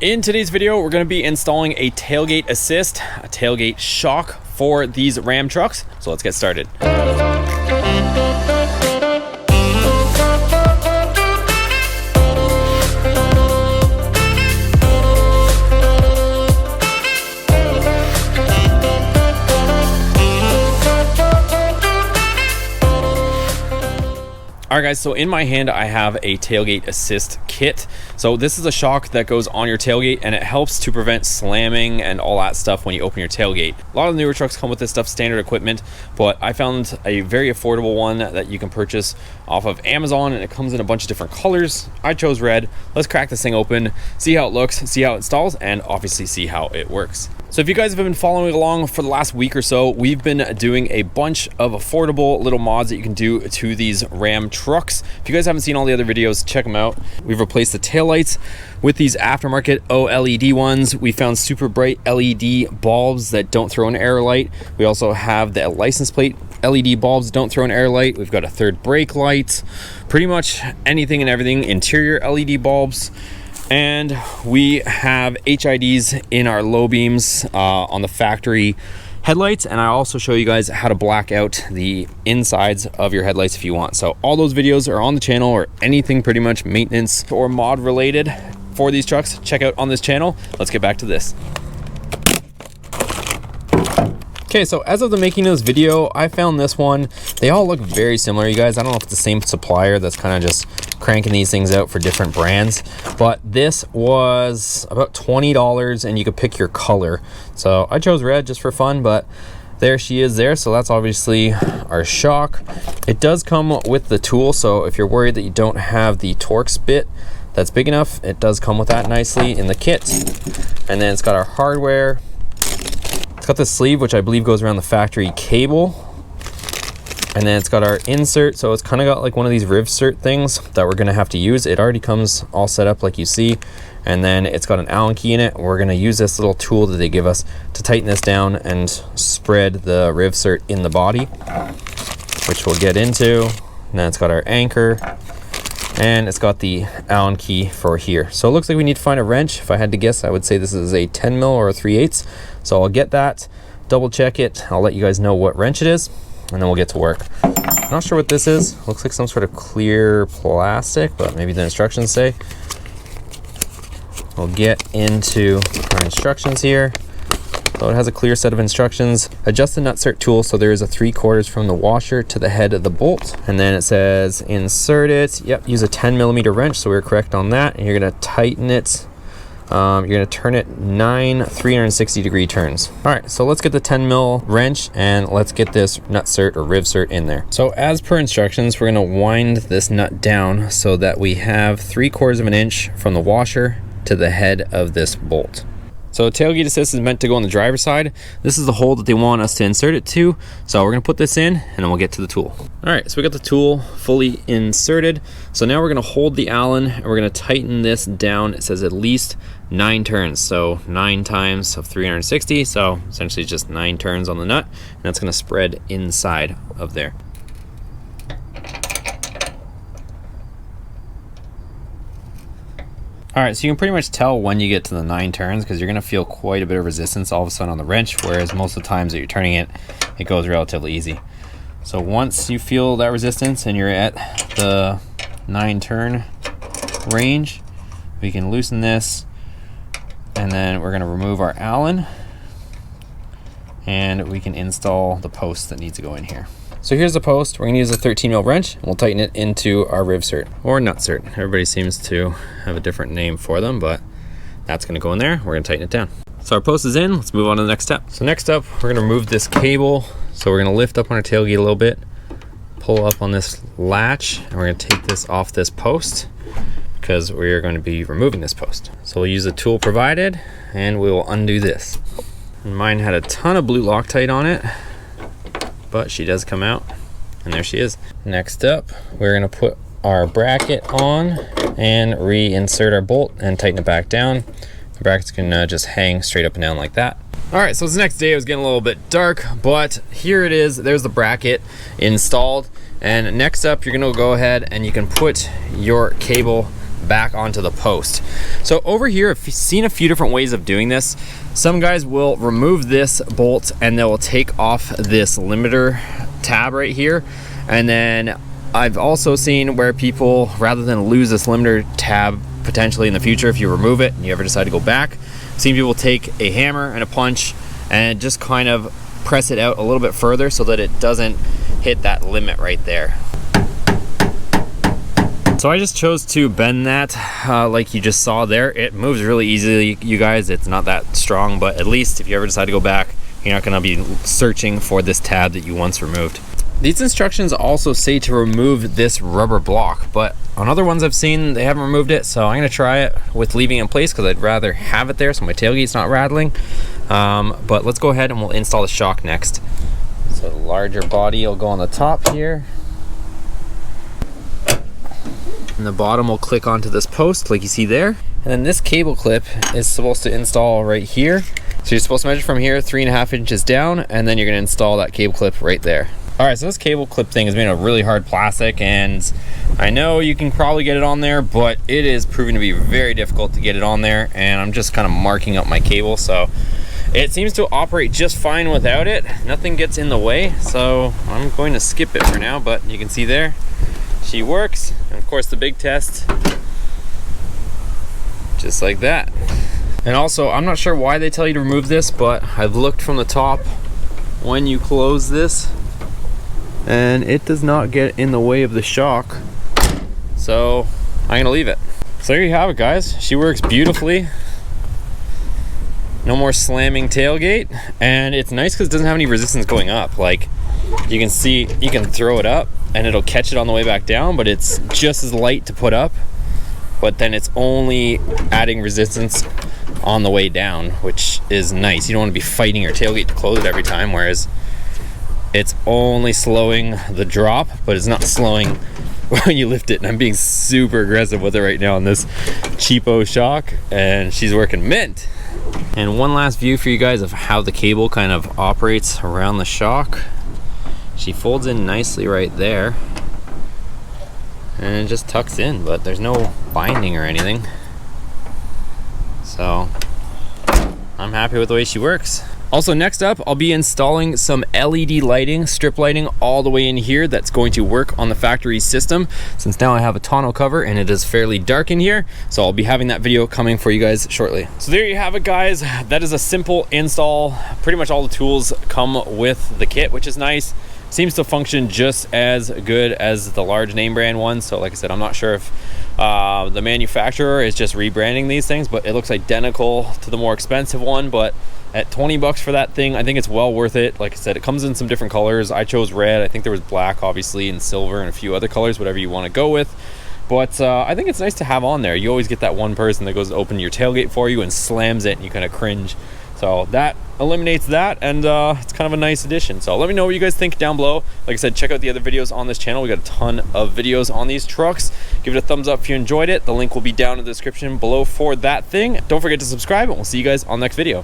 In today's video, we're going to be installing a tailgate assist, a tailgate shock for these Ram trucks. So let's get started. Alright guys, so in my hand I have a tailgate assist kit. So this is a shock that goes on your tailgate and it helps to prevent slamming and all that stuff when you open your tailgate. A lot of the newer trucks come with this stuff, standard equipment, but I found a very affordable one that you can purchase off of Amazon, and it comes in a bunch of different colors. I chose red. Let's crack this thing open, see how it looks, see how it installs, and obviously see how it works. So if you guys have been following along for the last week or so, we've been doing a bunch of affordable little mods that you can do to these Ram trucks. If you guys haven't seen all the other videos, check them out. We've replaced the taillights with these aftermarket OLED ones. We found super bright LED bulbs that don't throw an air light. We also have the license plate LED bulbs that don't throw an air light. We've got a third brake light, pretty much anything and everything, interior LED bulbs. And we have HIDs in our low beams on the factory headlights, and I also show you guys how to black out the insides of your headlights if you want. So all those videos are on the channel, or anything pretty much maintenance or mod related for these trucks, check out on this channel. Let's get back to this. Okay, so as of the making of this video, I found this one. They all look very similar, you guys. I don't know if it's the same supplier that's kind of just cranking these things out for different brands, but this was about $20 and you could pick your color. So I chose red just for fun, but there she is there. So that's obviously our shock. It does come with the tool, so if you're worried that you don't have the Torx bit that's big enough, it does come with that nicely in the kit. And then it's got our hardware. It's got the sleeve, which I believe goes around the factory cable. And then it's got our insert, so it's kind of got like one of these rivsert things that we're going to have to use. It already comes all set up like you see. And then it's got an Allen key in it. We're going to use this little tool that they give us to tighten this down and spread the rivsert in the body, which we'll get into. And then it's got our anchor, and it's got the Allen key for here. So it looks like we need to find a wrench. If I had to guess, I would say this is a 10 mil or a 3/8. So I'll get that, double check it. I'll let you guys know what wrench it is, and then we'll get to work. I'm not sure what this is. Looks like some sort of clear plastic, but maybe the instructions say. We'll get into our instructions here. So it has a clear set of instructions. Adjust the nutsert tool so there is a 3/4 from the washer to the head of the bolt. And then it says insert it. Yep, use a 10mm wrench, so we were correct on that. And you're gonna tighten it. You're gonna turn it 9 360-degree turns. All right, so let's get the 10mm wrench and let's get this nutsert or rivsert in there. So as per instructions, we're gonna wind this nut down so that we have 3/4 of an inch from the washer to the head of this bolt. So tailgate assist is meant to go on the driver's side. This is the hole that they want us to insert it to. So we're gonna put this in and then we'll get to the tool. All right, so we got the tool fully inserted. So now we're gonna hold the Allen and we're gonna tighten this down. It says at least 9 turns. So 9 times of 360. So essentially just 9 turns on the nut, and that's gonna spread inside of there. All right, so you can pretty much tell when you get to the 9 turns because you're gonna feel quite a bit of resistance all of a sudden on the wrench, whereas most of the times that you're turning it, it goes relatively easy. So once you feel that resistance and you're at the 9 turn range, we can loosen this, and then we're gonna remove our Allen, and we can install the post that needs to go in here. So here's the post. We're gonna use a 13mm wrench, and we'll tighten it into our rivsert or nutsert. Everybody seems to have a different name for them, but that's gonna go in there. We're gonna tighten it down. So our post is in. Let's move on to the next step. So next up, we're gonna remove this cable. So we're gonna lift up on our tailgate a little bit, pull up on this latch, and we're gonna take this off this post because we're going to be removing this post. So we'll use the tool provided, and we will undo this. And mine had a ton of blue Loctite on it, but she does come out, and there she is. Next up, we're gonna put our bracket on and reinsert our bolt and tighten it back down. The bracket's gonna just hang straight up and down like that. All right, so it's the next day. It was getting a little bit dark, but here it is. There's the bracket installed. And next up, you're gonna go ahead and you can put your cable back onto the post. So over here, I've seen a few different ways of doing this. Some guys will remove this bolt and they'll take off this limiter tab right here. And then I've also seen where people, rather than lose this limiter tab potentially in the future if you remove it and you ever decide to go back, I've seen people take a hammer and a punch and just kind of press it out a little bit further so that it doesn't hit that limit right there. So I just chose to bend that like you just saw there. It moves really easily, you guys. It's not that strong, but at least if you ever decide to go back, you're not gonna be searching for this tab that you once removed. These instructions also say to remove this rubber block, but on other ones I've seen, they haven't removed it, so I'm gonna try it with leaving it in place because I'd rather have it there so my tailgate's not rattling. But let's go ahead and we'll install the shock next. So the larger body will go on the top here. And the bottom will click onto this post like you see there. And then this cable clip is supposed to install right here. So you're supposed to measure from here 3.5 inches down, and then you're gonna install that cable clip right there. All right, so this cable clip thing is made of really hard plastic, and I know you can probably get it on there, but it is proving to be very difficult to get it on there, and I'm just kind of marking up my cable. So it seems to operate just fine without it. Nothing gets in the way, so I'm going to skip it for now, but you can see there, she works. And of course the big test, just like that. And also, I'm not sure why they tell you to remove this, but I've looked from the top when you close this, and it does not get in the way of the shock. So I'm gonna leave it. So there you have it, guys. She works beautifully. No more slamming tailgate, and it's nice because it doesn't have any resistance going up. Like you can see, you can throw it up and it'll catch it on the way back down, but it's just as light to put up, but then it's only adding resistance on the way down, which is nice. You don't want to be fighting your tailgate to close it every time, whereas it's only slowing the drop, but it's not slowing when you lift it. And I'm being super aggressive with it right now on this cheapo shock, and she's working mint. And one last view for you guys of how the cable kind of operates around the shock. She folds in nicely right there, and it just tucks in, but there's no binding or anything. So I'm happy with the way she works. Also, next up, I'll be installing some LED lighting, strip lighting all the way in here that's going to work on the factory system, since now I have a tonneau cover and it is fairly dark in here. So I'll be having that video coming for you guys shortly. So there you have it, guys. That is a simple install. Pretty much all the tools come with the kit, which is nice. Seems to function just as good as the large name brand one. So like I said, I'm not sure if the manufacturer is just rebranding these things, but it looks identical to the more expensive one. But at 20 bucks for that thing, I think it's well worth it. Like I said, it comes in some different colors. I chose red. I think there was black, obviously, and silver, and a few other colors, whatever you want to go with. But I think it's nice to have on there. You always get that one person that goes to open your tailgate for you and slams it, and you kind of cringe. So that eliminates that, and it's kind of a nice addition. So let me know what you guys think down below. Like I said, check out the other videos on this channel. We got a ton of videos on these trucks. Give it a thumbs up if you enjoyed it. The link will be down in the description below for that thing. Don't forget to subscribe, and we'll see you guys on the next video.